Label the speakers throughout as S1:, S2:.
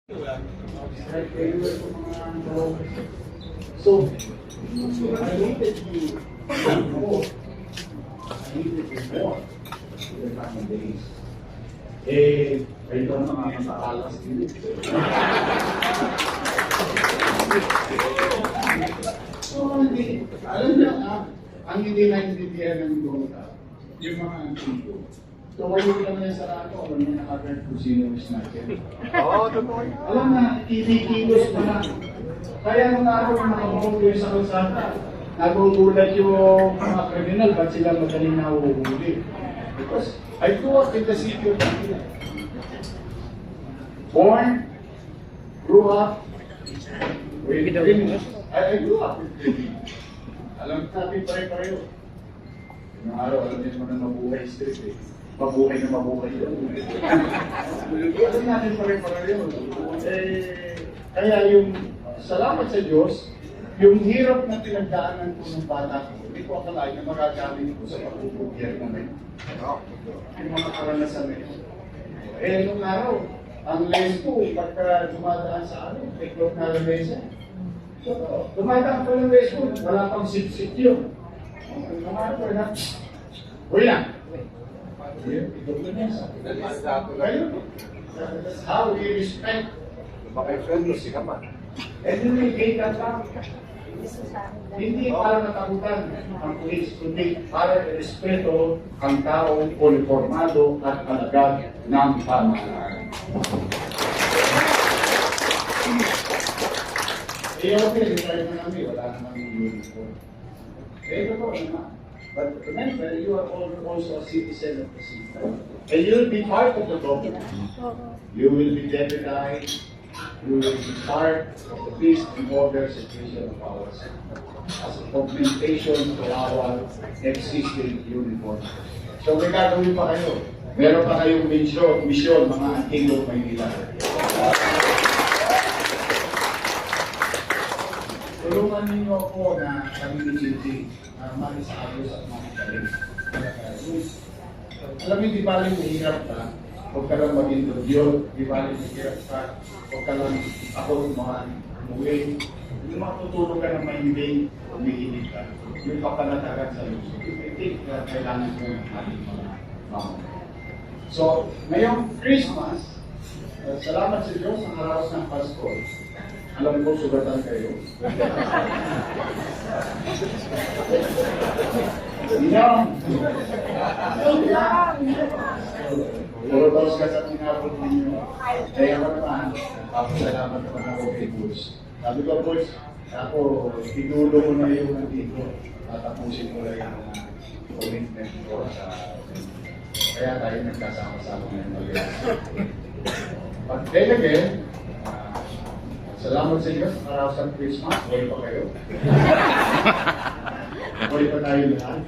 S1: So, I needed you more. I needed you more in the coming days. Ito ang mga masalas din. So, alam niyo, ang hindi naintindihan ng Dota, yung mga antiko. So, wala ko lang yan sa rato, wala nyo nakagard kung sino yung snatcher.
S2: Oo, totoo.
S1: Alam na, kikilos mo na. Kaya nung araw na nakabunggo sa kalsada, nagugulat yung mga kriminal, ba't sila madaling nahuhuli? Because I grew up in the city of Manila. Born, grew up with criminals. I grew up with criminals. Alam natin pare-pareho. Yung araw, alam niyo naman na mabuhay street eh. Mabuhay na mabuhay yun. Alam natin pare-pareho. Kaya yung salamat sa Diyos, yung hirap na pinagdaanan ko ng bata ko, hindi ko akalain na magagaling ko sa pagpupugyar na ngayon. Yung mga karanasan na yun. Nung araw, ang lens ko, pagka dumadaan sa amin, teklop na lamesa. Dumadaan pa ng lens ko, wala pang sit-sit yun. Dumadaan pa na, uy lang. That's how we respect. And hindi ka lang. Hindi para natakutan ang pulis, kundi para respeto ang taong uniformado at alagad ng pamahalaan. Okay, tayo na namin, wala namang uniform. Ito po naman. But remember, you are also a citizen of the city. And you will be part of the government. You will be deputized. You will be part of the peace and order situation of our city as a augmentation to our existing uniform. So may gagawin pa kayo. Meron pa kayong mission mga Antigong Maynila. Tulungan ninyo ako na kami ni makisaayos at makikalim. Alam mo, di ba rin mahirap ka? Huwag ka lang mag-introduce, di ba rin mahirap ka? Huwag ka lang ako umuwi. Yung makatutulong ka ng mahilig, umihilig ka. Yung kapanatagan sa luso. I think na kailangan mo ng ating mga mamamayan. So, ngayong Christmas, salamat sa Diyos ang araw ng Pasko. Alam ko, sugatan kayo. Puro daw ka sa tinapot ninyo. Kaya ako naman, papasalamat naman ako kay Bulls. Sabi ko, Bulls, ako, itulo ko na yung nandito. Tatapusin ko lang yung commitment ko sa... Kaya tayo nagkasama-sama ngayon. But then again, salamat sa inyo, araw sa Christmas, buhay pa kayo. Buhay pa tayo lahat.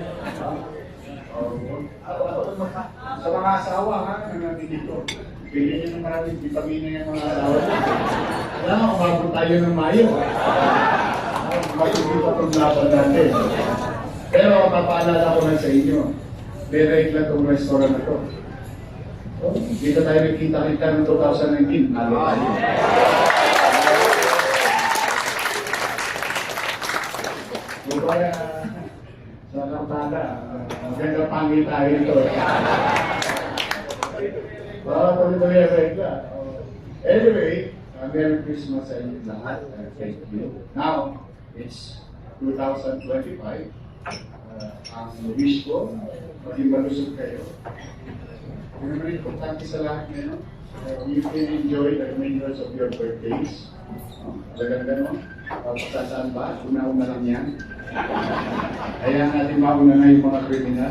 S1: Sa mga asawa, na nandito, bilhin nyo ng maraming vitamina yung mga asawa. Kaya nga, umabot tayo ng Mayo. Matindi pa itong laban natin. Pero mapapaalala ko lang sa inyo, direct lang itong restaurant na ito. Dito tayo nakita-kita ng 2019, nalo tayo. Kaya sa kampana, maganda pangil tayo ito. Anyway, Merry Christmas sa inyo lahat. Thank you. Now, it's 2025. Ang wish ko, maging malusog kayo. Yung naman importante sa lahat ngayon, you can enjoy the reminders of your birthdays. Ganda-ganda, pasasaan ba? Una-una lang yan. Kaya natin mauna na yung mga kriminal.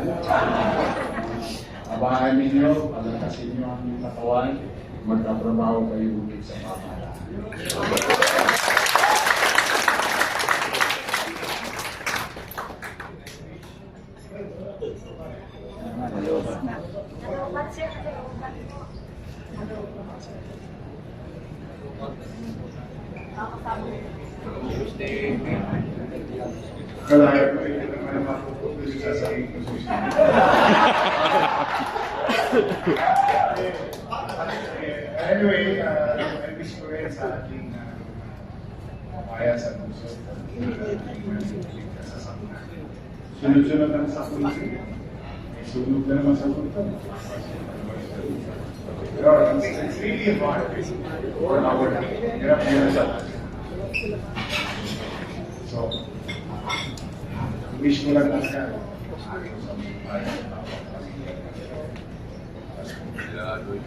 S1: Abahan ninyo, palakasin nyo ang katawan, magkatrabaho kayo ulit sa pamahalaan. Kalaya ko rin naman ang mapupunto sa sasakin ko susunod. Anyway, I wish ko rin yan sa ating kaya sa puso. Sunod-sunod lang sa puso. Sunod na naman sa puso. It's really hard for our so, wish ko lang talaga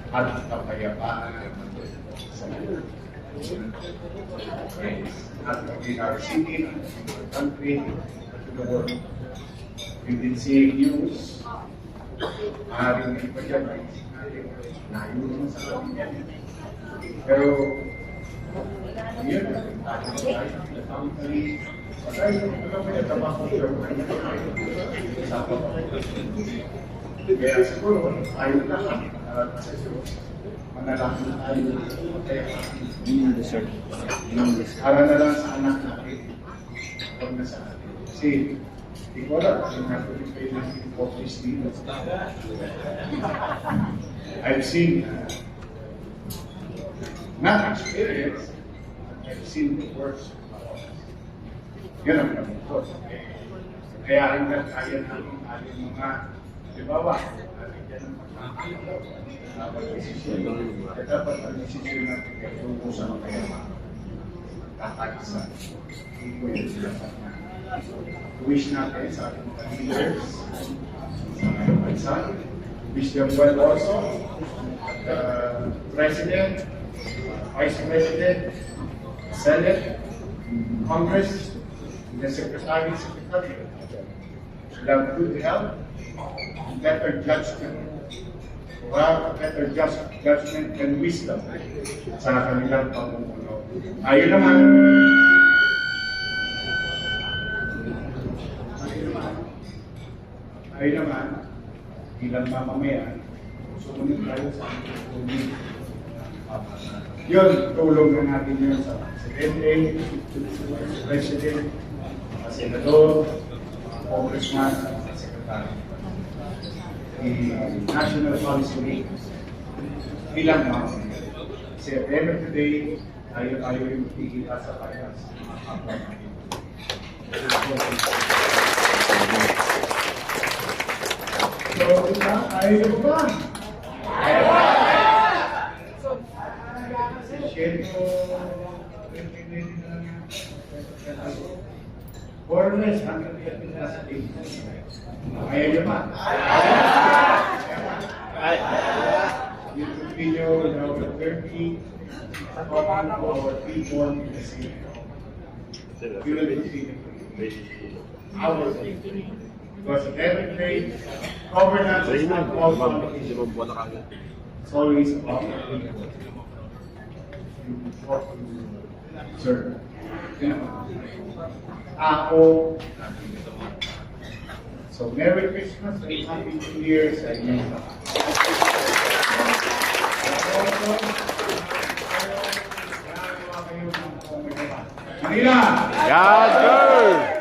S1: at kapayapaan at in our city, in our country, to the world. We've been seeing news, maaaring iba dyan, nayun sa kanya. Pero, yun, kaya siguro, ayaw na lang. Kasi manalangin tayo. Para na lang sa anak natin. Huwag na sa atin. Kasi, hindi ko alam kung natin kayo ng hypocrisy dito. I've seen, not experience, I've seen the worst. Yun ang naman. Kaya rin na kaya natin ating mga, di ba ba? Dapat ang desisyon natin ay tungkol sa mga kakagisa. Wish natin sa ating mga leaders, sa mga bansa. Wish them well also. At President, Vice President, Senate, Congress, the Secretary should have good health, better judgment, better judgment and wisdom sa kanilang pamumuno. Ayun naman, bilang mamamayan, sumunod tayo sa ating yun, tulong na natin yun sa Presidente, Vice President, Senador, Congressman, at Secretary. The National Policy Week bilang mamamayan. Kasi at the end of the day, tayo yung kikita sa payas. So, ayaw ba? Or less, hanggang natin nasa tingin. Ayaw nyo ba? You continue our 30 talking to our people in the city. You will continue our city. Because every day, governance is not all politicians. It's always about the people. Sir, ako. So, Merry Christmas and Happy New Year sa inyo. Manila!
S2: Yes, sir!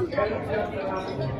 S1: Okay.